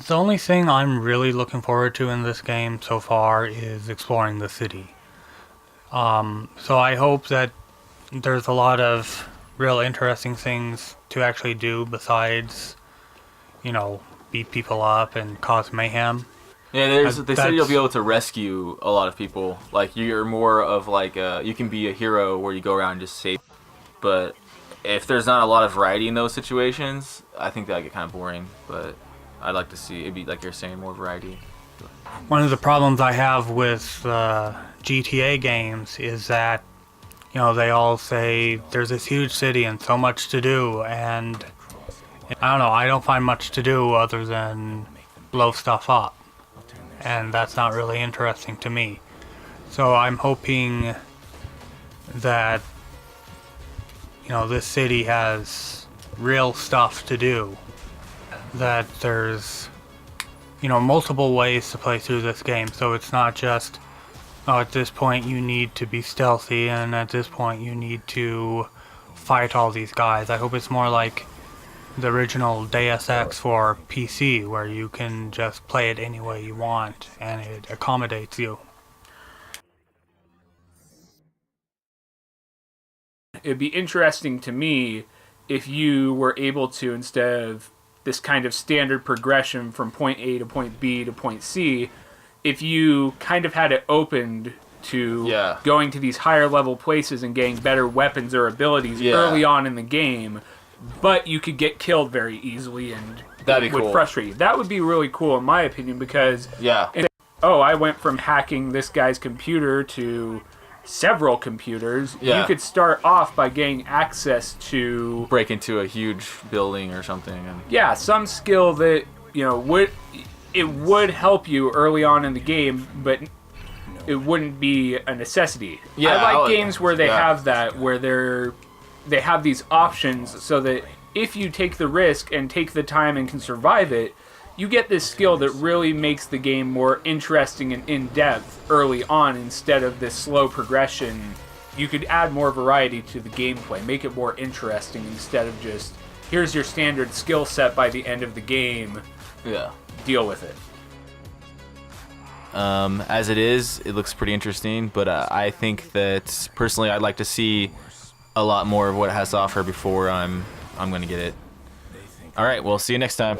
The only thing I'm really looking forward to in this game so far is exploring the city. So I hope that there's a lot of real interesting things to actually do besides, you know, beat people up and cause mayhem. Yeah, they said you'll be able to rescue a lot of people. Like you're more of like you can be a hero where you go around and just save. But if there's not a lot of variety in those situations, I think that get kind of boring. But I'd like to see it be like you're saying more variety. One of the problems I have with GTA games is that, you know, they all say there's this huge city and so much to do, and I don't know, I don't find much to do other than blow stuff up. And that's not really interesting to me. So I'm hoping that, you know, this city has real stuff to do. That there's, you know, multiple ways to play through this game. So it's not just, oh, at this point you need to be stealthy and at this point you need to fight all these guys. I hope it's more like the original Deus Ex for PC, where you can just play it any way you want and it accommodates you. It'd be interesting to me if you were able to, instead of this kind of standard progression from point A to point B to point C, if you kind of had it opened to going to these higher level places and getting better weapons or abilities early on in the game, but you could get killed very easily and that'd be would cool. frustrate you. That would be really cool in my opinion, because I went from hacking this guy's computer to several computers. You could start off by getting access to break into a huge building or something. And some skill that, you know, would help you early on in the game, but it wouldn't be a necessity. I like games where they have that, where they have these options, so that if you take the risk and take the time and can survive it, you get this skill that really makes the game more interesting and in-depth early on, instead of this slow progression. You could add more variety to the gameplay, make it more interesting, instead of just, here's your standard skill set by the end of the game. Deal with it. As it is, it looks pretty interesting, but I think that personally I'd like to see a lot more of what it has to offer before I'm going to get it. All right, well, see you next time.